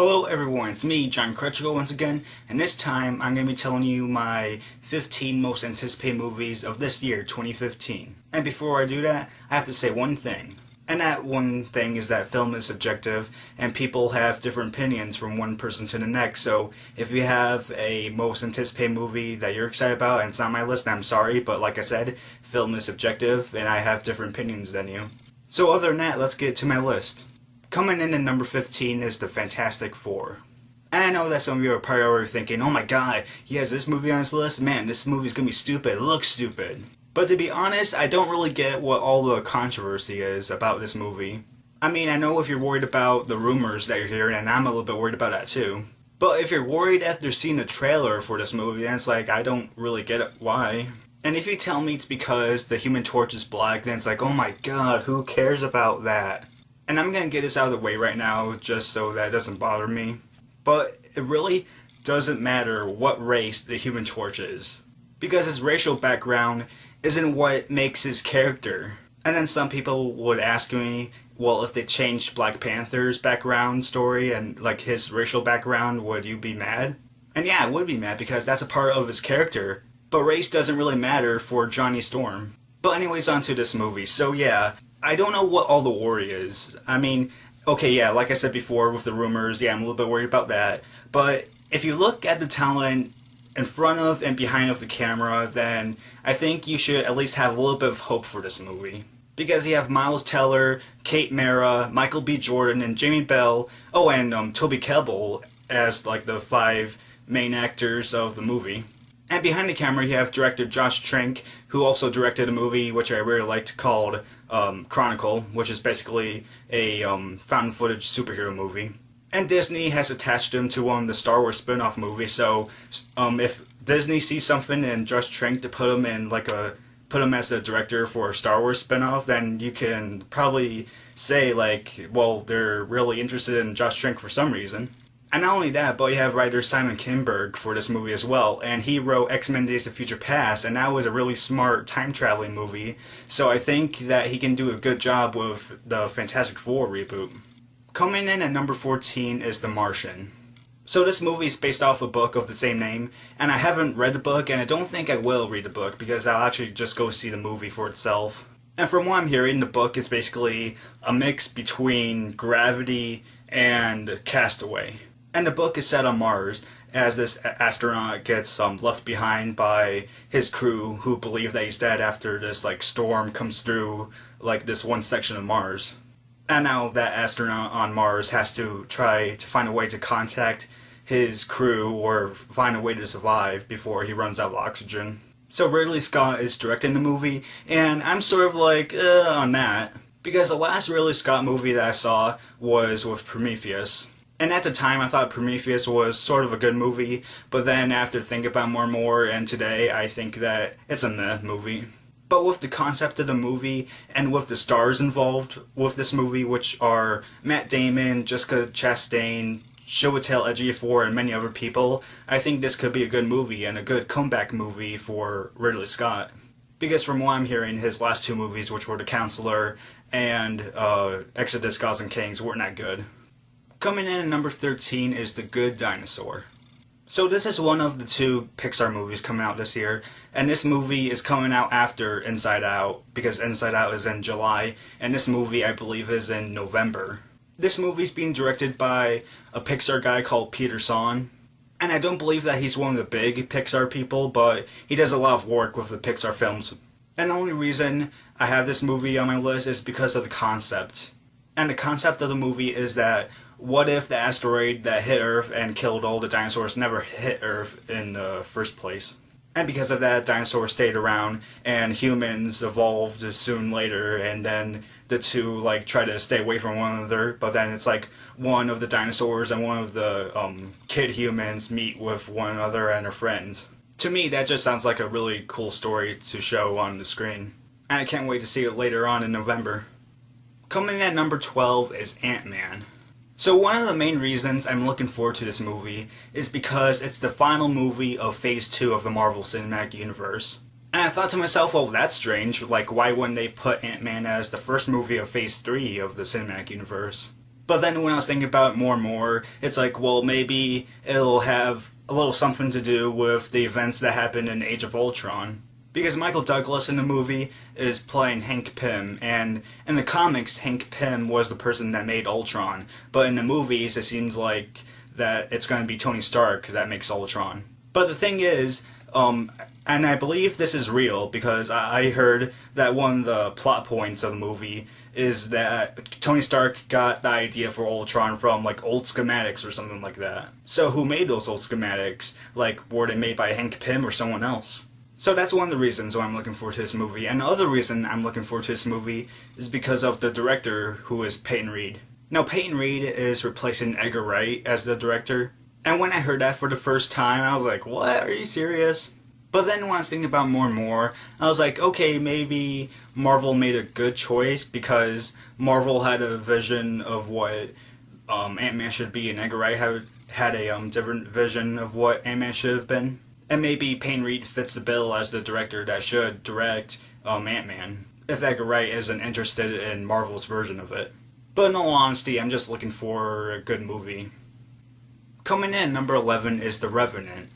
Hello everyone, it's me, Kreczko once again, and this time I'm going to be telling you my 15 most anticipated movies of this year, 2015. And before I do that, I have to say one thing. And that one thing is that film is subjective, and people have different opinions from one person to the next, so if you have a most anticipated movie that you're excited about and it's on my list, I'm sorry, but like I said, film is subjective, and I have different opinions than you. So other than that, let's get to my list. Coming in at number 15 is The Fantastic Four. And I know that some of you are probably already thinking, oh my god, he has this movie on his list? Man, this movie's gonna be stupid. It looks stupid. But to be honest, I don't really get what all the controversy is about this movie. I mean, I know if you're worried about the rumors that you're hearing, and I'm a little bit worried about that too. But if you're worried after seeing the trailer for this movie, then it's like, I don't really get it, why. And if you tell me it's because the Human Torch is black, then it's like, oh my god, who cares about that? And I'm gonna get this out of the way right now, just so that it doesn't bother me. But it really doesn't matter what race the Human Torch is, because his racial background isn't what makes his character. And then some people would ask me, well, if they changed Black Panther's background story and like his racial background, would you be mad? And yeah, I would be mad because that's a part of his character. But race doesn't really matter for Johnny Storm. But anyways, on to this movie. So yeah, I don't know what all the worry is. I mean, okay, yeah, like I said before with the rumors, yeah, I'm a little bit worried about that. But if you look at the talent in front of and behind of the camera, then I think you should at least have a little bit of hope for this movie. Because you have Miles Teller, Kate Mara, Michael B. Jordan, and Jamie Bell, oh, and Toby Kebbell as like the 5 main actors of the movie. And behind the camera, you have director Josh Trank, who also directed a movie which I really liked called Chronicle, which is basically a found footage superhero movie. And Disney has attached him to one of the Star Wars spin-off movies, so if Disney sees something in Josh Trank to put him in put him as the director for a Star Wars spin-off, then you can probably say like, well, they're really interested in Josh Trank for some reason. And not only that, but you have writer Simon Kinberg for this movie as well, and he wrote X-Men Days of Future Past, and that was a really smart time-traveling movie, so I think that he can do a good job with the Fantastic Four reboot. Coming in at number 14 is The Martian. So this movie is based off a book of the same name, and I haven't read the book, and I don't think I will read the book, because I'll actually just go see the movie for itself. And from what I'm hearing, the book is basically a mix between Gravity and Castaway. And the book is set on Mars, as this astronaut gets left behind by his crew, who believe that he's dead after this like storm comes through like this one section of Mars. And now that astronaut on Mars has to try to find a way to contact his crew or find a way to survive before he runs out of oxygen. So Ridley Scott is directing the movie, and I'm sort of like, on that. Because the last Ridley Scott movie that I saw was with Prometheus. And at the time, I thought Prometheus was sort of a good movie, but then after thinking about it more and more, and today, I think that it's a meh movie. But with the concept of the movie, and with the stars involved with this movie, which are Matt Damon, Jessica Chastain, Chiwetel Ejiofor, and many other people, I think this could be a good movie, and a good comeback movie for Ridley Scott. Because from what I'm hearing, his last 2 movies, which were The Counselor and Exodus, Gods and Kings, weren't that good. Coming in at number 13 is The Good Dinosaur. So this is one of the 2 Pixar movies coming out this year, and this movie is coming out after Inside Out, because Inside Out is in July, and this movie I believe is in November. This movie's being directed by a Pixar guy called Peter Sohn, and I don't believe that he's one of the big Pixar people, but he does a lot of work with the Pixar films. And the only reason I have this movie on my list is because of the concept. And the concept of the movie is that what if the asteroid that hit Earth and killed all the dinosaurs never hit Earth in the first place? And because of that, dinosaurs stayed around, and humans evolved soon later, and then the 2, like, try to stay away from one another, but then it's like one of the dinosaurs and one of the kid humans meet with one another and are friends. To me, that just sounds like a really cool story to show on the screen. And I can't wait to see it later on in November. Coming in at number 12 is AntMan. So one of the main reasons I'm looking forward to this movie is because it's the final movie of Phase 2 of the Marvel Cinematic Universe. And I thought to myself, well, that's strange, like why wouldn't they put Ant-Man as the first movie of Phase 3 of the Cinematic Universe? But then when I was thinking about it more and more, it's like, well, maybe it'll have a little something to do with the events that happened in Age of Ultron. Because Michael Douglas in the movie is playing Hank Pym, and in the comics, Hank Pym was the person that made Ultron. But in the movies, it seems like that it's going to be Tony Stark that makes Ultron. But the thing is, and I believe this is real, because I heard that one of the plot points of the movie is that Tony Stark got the idea for Ultron from, like, old schematics or something like that. So who made those old schematics? Like, were they made by Hank Pym or someone else? So that's one of the reasons why I'm looking forward to this movie. And the other reason I'm looking forward to this movie is because of the director, who is Peyton Reed. Now, Peyton Reed is replacing Edgar Wright as the director. And when I heard that for the first time, I was like, what? Are you serious? But then when I was thinking about it more and more, I was like, okay, maybe Marvel made a good choice, because Marvel had a vision of what Ant-Man should be, and Edgar Wright had a different vision of what Ant-Man should have been. And maybe Peyton Reed fits the bill as the director that should direct Ant-Man, if Edgar Wright isn't interested in Marvel's version of it. But in all honesty, I'm just looking for a good movie. Coming in number 11 is The Revenant.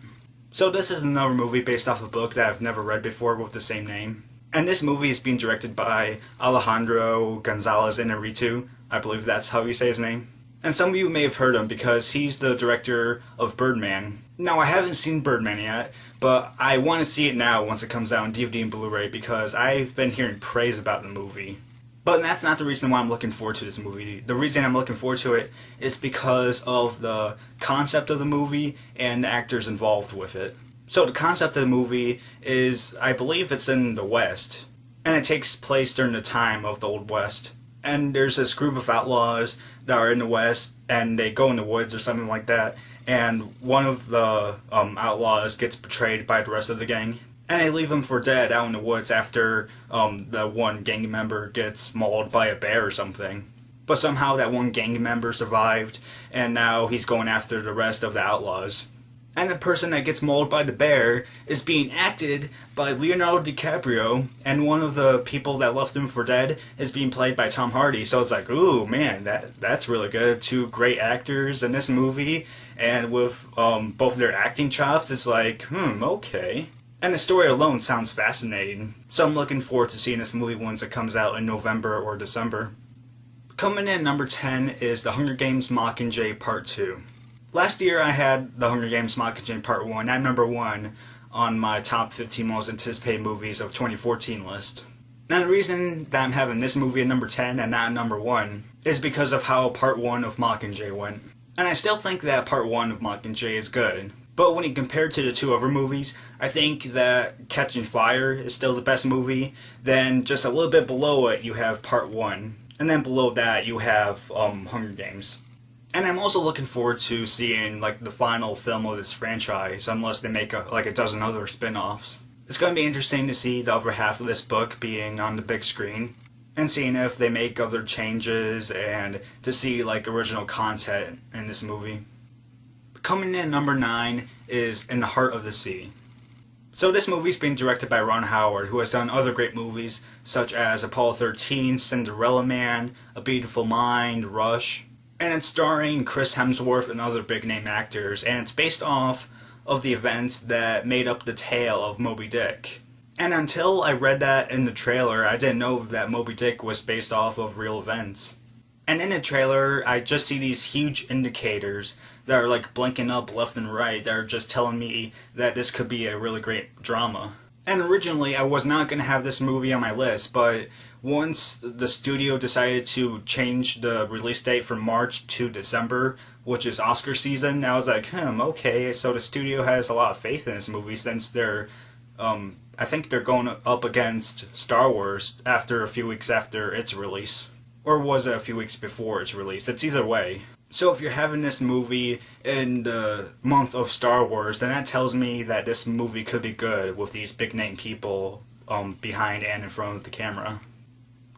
So this is another movie based off a book that I've never read before with the same name. And this movie is being directed by Alejandro Gonzalez Inarritu. I believe that's how you say his name. And some of you may have heard him because he's the director of Birdman. Now, I haven't seen Birdman yet, but I want to see it now once it comes out on DVD and Blu-ray, because I've been hearing praise about the movie. But that's not the reason why I'm looking forward to this movie. The reason I'm looking forward to it is because of the concept of the movie and the actors involved with it. So the concept of the movie is, I believe it's in the West, and it takes place during the time of the Old West. And there's this group of outlaws that are in the West, and they go in the woods or something like that, and one of the outlaws gets betrayed by the rest of the gang. And they leave him for dead out in the woods after the one gang member gets mauled by a bear or something. But somehow that one gang member survived, and now he's going after the rest of the outlaws. And the person that gets mauled by the bear is being acted by Leonardo DiCaprio, and one of the people that left him for dead is being played by Tom Hardy. So it's like, ooh, man, that's really good. Two great actors in this movie, and with both of their acting chops, it's like, okay. And the story alone sounds fascinating, so I'm looking forward to seeing this movie once it comes out in November or December. Coming in number 10 is The Hunger Games Mockingjay Part 2. Last year I had The Hunger Games Mockingjay Part 1 at number 1 on my top 15 most anticipated movies of 2014 list. Now the reason that I'm having this movie at number 10 and not number 1 is because of how Part 1 of Mockingjay went. And I still think that Part 1 of Mockingjay is good. But when you compare it to the two other movies, I think that Catching Fire is still the best movie. Then just a little bit below it, you have Part 1. And then below that, you have Hunger Games. And I'm also looking forward to seeing like the final film of this franchise, unless they make a dozen other spin-offs. It's going to be interesting to see the other half of this book being on the big screen, and seeing if they make other changes, and to see like original content in this movie. Coming in number 9 is In the Heart of the Sea. So this movie's being directed by Ron Howard, who has done other great movies such as Apollo 13, Cinderella Man, A Beautiful Mind, Rush. And it's starring Chris Hemsworth and other big-name actors, and it's based off of the events that made up the tale of Moby Dick. And until I read that in the trailer, I didn't know that Moby Dick was based off of real events. And in the trailer, I just see these huge indicators that are like blinking up left and right that are just telling me that this could be a really great drama. And originally, I was not going to have this movie on my list, but once the studio decided to change the release date from March to December, which is Oscar season, I was like, okay, so the studio has a lot of faith in this movie since they're, I think they're going up against Star Wars after a few weeks after its release. Or was it a few weeks before its release? It's either way. So if you're having this movie in the month of Star Wars, then that tells me that this movie could be good with these big name people behind and in front of the camera.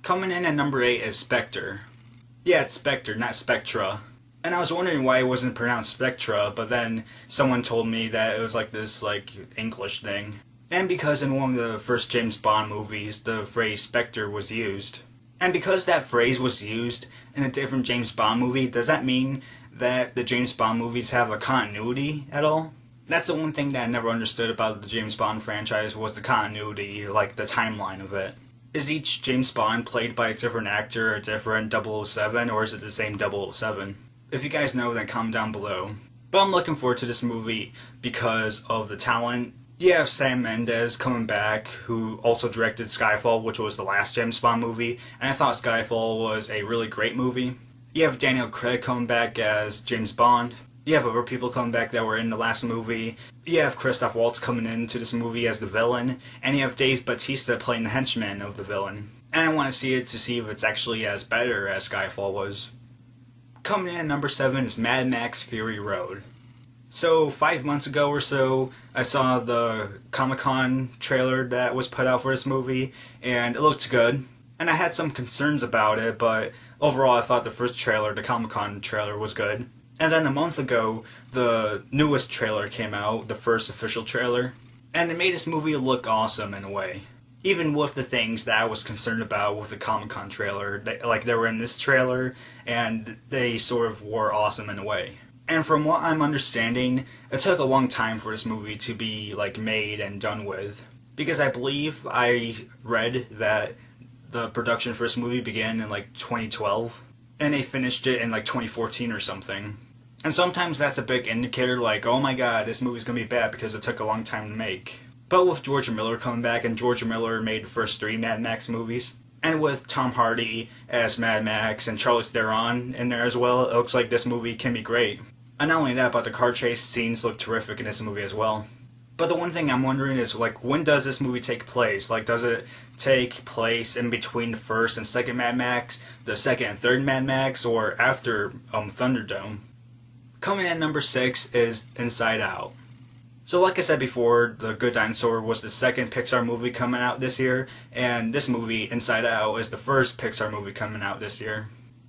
Coming in at number 8 is Spectre. Yeah, it's Spectre, not Spectra. And I was wondering why it wasn't pronounced Spectra, but then someone told me that it was like this English thing. And because in one of the first James Bond movies, the phrase Spectre was used. And because that phrase was used in a different James Bond movie, does that mean that the James Bond movies have a continuity at all? That's the one thing that I never understood about the James Bond franchise, was the continuity, like the timeline of it. Is each James Bond played by a different actor, a different 007, or is it the same 007? If you guys know, then comment down below. But I'm looking forward to this movie because of the talent. You have Sam Mendes coming back, who also directed Skyfall, which was the last James Bond movie, and I thought Skyfall was a really great movie. You have Daniel Craig coming back as James Bond. You have other people coming back that were in the last movie. You have Christoph Waltz coming into this movie as the villain, and you have Dave Bautista playing the henchman of the villain. And I want to see it to see if it's actually as better as Skyfall was. Coming in at number 7 is Mad Max Fury Road. So 5 months ago or so, I saw the Comic-Con trailer that was put out for this movie, and it looked good. And I had some concerns about it, but overall I thought the first trailer, the Comic-Con trailer, was good. And then a month ago, the newest trailer came out, the first official trailer, and it made this movie look awesome in a way. Even with the things that I was concerned about with the Comic-Con trailer, they were in this trailer, and they sort of were awesome in a way. And from what I'm understanding, it took a long time for this movie to be made and done with. Because I believe I read that the production for this movie began in 2012, and they finished it in 2014 or something. And sometimes that's a big indicator, oh my god, this movie's gonna be bad because it took a long time to make. But with George Miller coming back, and George Miller made the first 3 Mad Max movies, and with Tom Hardy as Mad Max and Charlize Theron in there as well, it looks like this movie can be great. And not only that, but the car chase scenes look terrific in this movie as well. But the one thing I'm wondering is, when does this movie take place? Does it take place in between the first and second Mad Max, the second and third Mad Max, or after Thunderdome? Coming in at number 6 is Inside Out. So like I said before, The Good Dinosaur was the second Pixar movie coming out this year, and this movie, Inside Out, is the first Pixar movie coming out this year.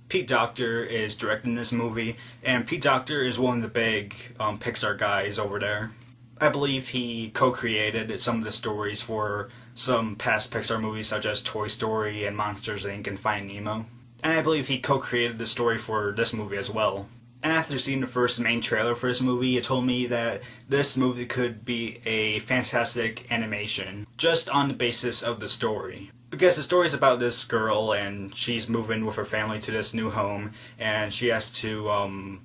Pete Docter is directing this movie, and Pete Docter is one of the big Pixar guys over there. I believe he co-created some of the stories for some past Pixar movies such as Toy Story and Monsters, Inc. and Finding Nemo. And I believe he co-created the story for this movie as well. And after seeing the first main trailer for this movie, it told me that this movie could be a fantastic animation, just on the basis of the story. Because the story is about this girl, and she's moving with her family to this new home, and she has to,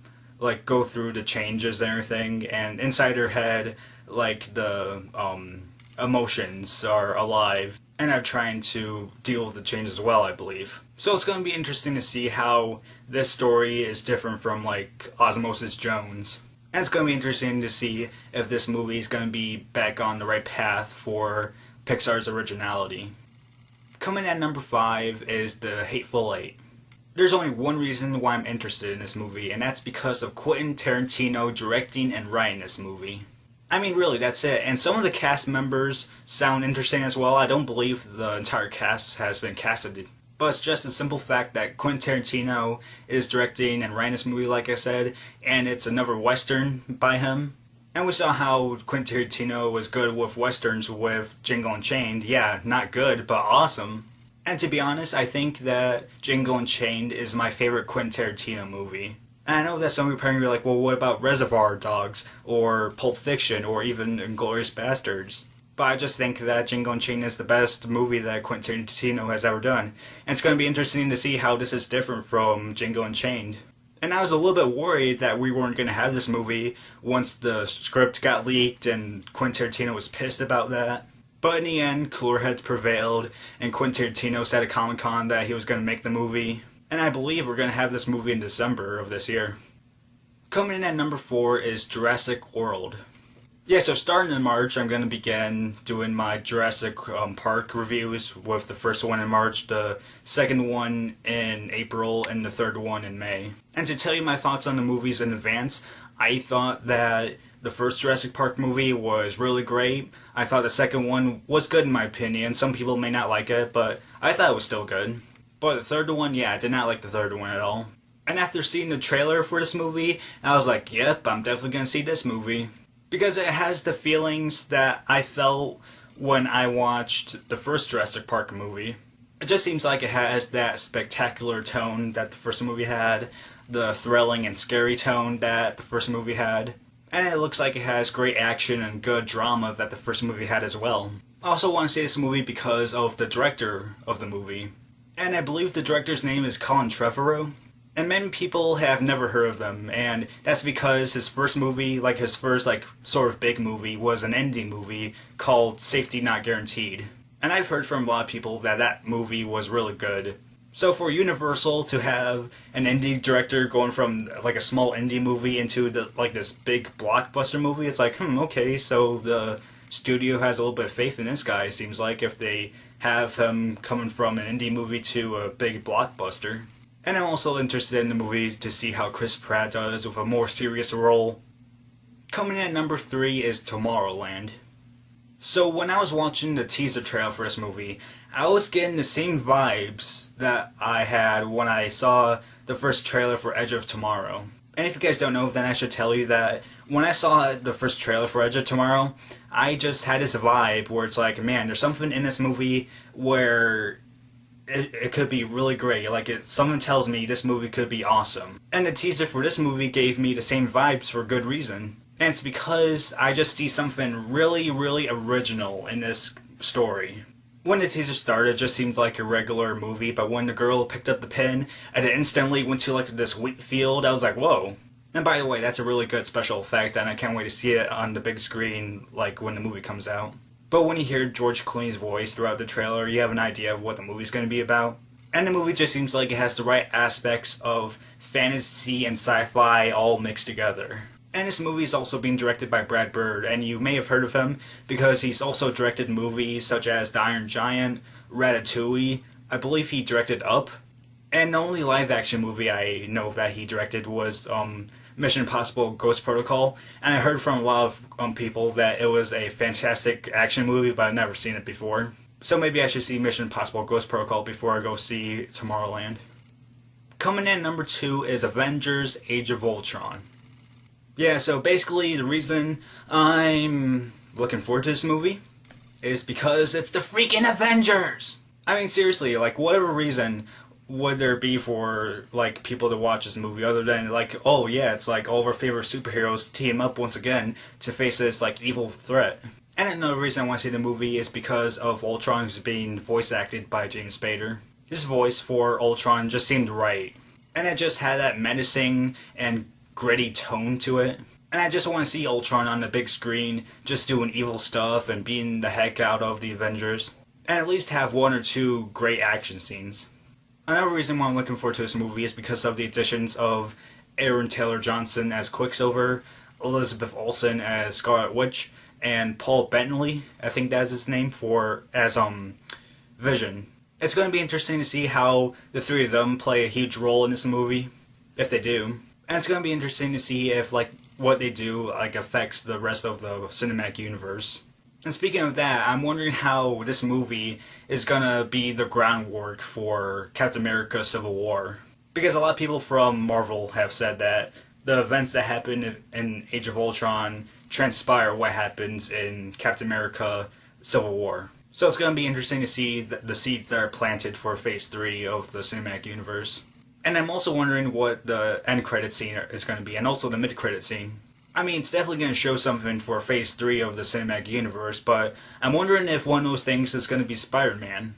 go through the changes and everything, and inside her head, the, emotions are alive, and are trying to deal with the changes as well, I believe. So it's going to be interesting to see how this story is different from, Osmosis Jones. And it's going to be interesting to see if this movie is going to be back on the right path for Pixar's originality. Coming at number 5 is The Hateful Eight. There's only one reason why I'm interested in this movie, and that's because of Quentin Tarantino directing and writing this movie. I mean, really, that's it. And some of the cast members sound interesting as well. I don't believe the entire cast has been casted. But it's just a simple fact that Quentin Tarantino is directing and writing this movie, like I said, and it's another Western by him. And we saw how Quentin Tarantino was good with Westerns with Django Unchained. Yeah, not good, but awesome. And to be honest, I think that Django Unchained is my favorite Quentin Tarantino movie. And I know that some people are probably like, well, what about Reservoir Dogs, or Pulp Fiction, or even Inglourious Basterds? But I just think that Django Unchained is the best movie that Quentin Tarantino has ever done. And it's going to be interesting to see how this is different from Django Unchained. And I was a little bit worried that we weren't going to have this movie once the script got leaked, and Quentin Tarantino was pissed about that. But in the end, cooler heads prevailed, and Quentin Tarantino said at Comic-Con that he was going to make the movie. And I believe we're going to have this movie in December of this year. Coming in at number 4 is Jurassic World. Yeah, so starting in March, I'm going to begin doing my Jurassic Park reviews, with the first one in March, the second one in April, and the third one in May. And to tell you my thoughts on the movies in advance, I thought that the first Jurassic Park movie was really great. I thought the second one was good in my opinion. Some people may not like it, but I thought it was still good. But the third one, yeah, I did not like the third one at all. And after seeing the trailer for this movie, I was like, yep, I'm definitely going to see this movie. Because it has the feelings that I felt when I watched the first Jurassic Park movie. It just seems like it has that spectacular tone that the first movie had, the thrilling and scary tone that the first movie had, and it looks like it has great action and good drama that the first movie had as well. I also want to see this movie because of the director of the movie, and I believe the director's name is Colin Trevorrow, and many people have never heard of them, and that's because his first movie, like his first sort of big movie, was an indie movie called Safety Not Guaranteed. And I've heard from a lot of people that that movie was really good. So for Universal to have an indie director going from like a small indie movie into this big blockbuster movie, it's like, okay, so the studio has a little bit of faith in this guy, it seems like, if they have him coming from an indie movie to a big blockbuster. And I'm also interested in the movie to see how Chris Pratt does with a more serious role. Coming in at number 3 is Tomorrowland. So when I was watching the teaser trailer for this movie, I was getting the same vibes that I had when I saw the first trailer for Edge of Tomorrow. And if you guys don't know, then I should tell you that when I saw the first trailer for Edge of Tomorrow, I just had this vibe where it's like, man, there's something in this movie where it could be really great. Someone tells me this movie could be awesome. And the teaser for this movie gave me the same vibes for good reason. And it's because I just see something really, really original in this story. When the teaser started, it just seemed like a regular movie, but when the girl picked up the pen and it instantly went to this wheat field, I was like, whoa. And by the way, that's a really good special effect, and I can't wait to see it on the big screen when the movie comes out. But when you hear George Clooney's voice throughout the trailer, you have an idea of what the movie's going to be about. And the movie just seems like it has the right aspects of fantasy and sci-fi all mixed together. And this movie is also being directed by Brad Bird, and you may have heard of him because he's also directed movies such as The Iron Giant, Ratatouille, I believe he directed Up, and the only live-action movie I know that he directed was Mission Impossible Ghost Protocol, and I heard from a lot of people that it was a fantastic action movie, but I've never seen it before. So maybe I should see Mission Impossible Ghost Protocol before I go see Tomorrowland. Coming in number 2 is Avengers Age of Ultron. Yeah, so basically the reason I'm looking forward to this movie is because it's the freaking Avengers! I mean, seriously, whatever reason would there be for, people to watch this movie other than, oh yeah, it's all of our favorite superheroes team up once again to face this, evil threat. And another reason I want to see the movie is because of Ultron being voice acted by James Spader. His voice for Ultron just seemed right. And it just had that menacing and gritty tone to it. And I just want to see Ultron on the big screen just doing evil stuff and beating the heck out of the Avengers. And at least have 1 or 2 great action scenes. Another reason why I'm looking forward to this movie is because of the additions of Aaron Taylor Johnson as Quicksilver, Elizabeth Olsen as Scarlet Witch, and Paul Bettany, I think that's his name, as Vision. It's going to be interesting to see how the 3 of them play a huge role in this movie, if they do. And it's going to be interesting to see if, what they do, affects the rest of the cinematic universe. And speaking of that, I'm wondering how this movie is going to be the groundwork for Captain America Civil War. Because a lot of people from Marvel have said that the events that happen in Age of Ultron transpire what happens in Captain America Civil War. So it's going to be interesting to see the seeds that are planted for Phase 3 of the cinematic universe. And I'm also wondering what the end credit scene is going to be, and also the mid credit scene. I mean, it's definitely going to show something for Phase 3 of the cinematic universe, but I'm wondering if one of those things is going to be Spider-Man.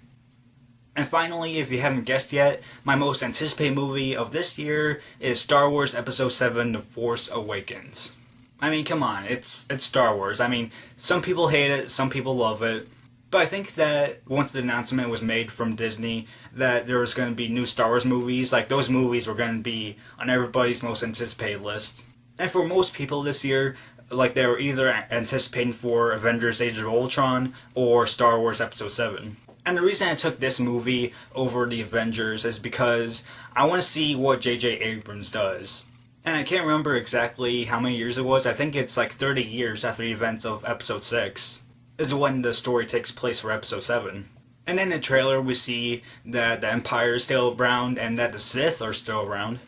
And finally, if you haven't guessed yet, my most anticipated movie of this year is Star Wars Episode 7: The Force Awakens. I mean, come on, it's Star Wars. I mean, some people hate it, some people love it. But I think that once the announcement was made from Disney that there was going to be new Star Wars movies, those movies were going to be on everybody's most anticipated list. And for most people this year, they were either anticipating for Avengers Age of Ultron or Star Wars Episode 7. And the reason I took this movie over the Avengers is because I want to see what J.J. Abrams does. And I can't remember exactly how many years it was. I think it's 30 years after the events of Episode 6. Is when the story takes place for Episode 7. And in the trailer we see that the Empire is still around and that the Sith are still around.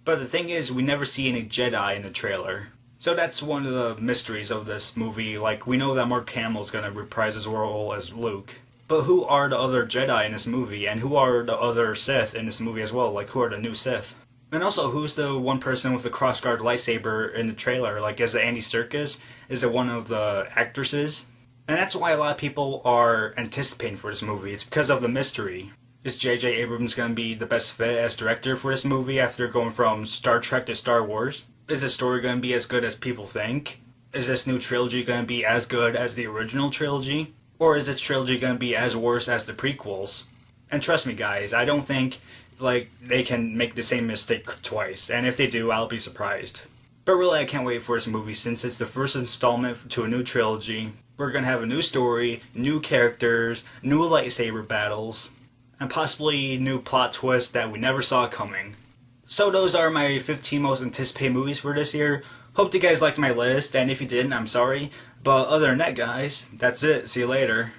But the thing is, we never see any Jedi in the trailer. So that's one of the mysteries of this movie. We know that Mark Hamill's going to reprise his role as Luke. But who are the other Jedi in this movie, and who are the other Sith in this movie as well? Like, who are the new Sith? And also, who's the one person with the cross-guard lightsaber in the trailer? Like, is it Andy Serkis? Is it one of the actresses? And that's why a lot of people are anticipating for this movie. It's because of the mystery. Is J.J. Abrams going to be the best fit as director for this movie after going from Star Trek to Star Wars? Is the story going to be as good as people think? Is this new trilogy going to be as good as the original trilogy? Or is this trilogy going to be as worse as the prequels? And trust me guys, I don't think they can make the same mistake twice. And if they do, I'll be surprised. But really, I can't wait for this movie since it's the first installment to a new trilogy. We're going to have a new story, new characters, new lightsaber battles, and possibly new plot twists that we never saw coming. So those are my 15 most anticipated movies for this year. Hope you guys liked my list, and if you didn't, I'm sorry. But other than that, guys, that's it. See you later.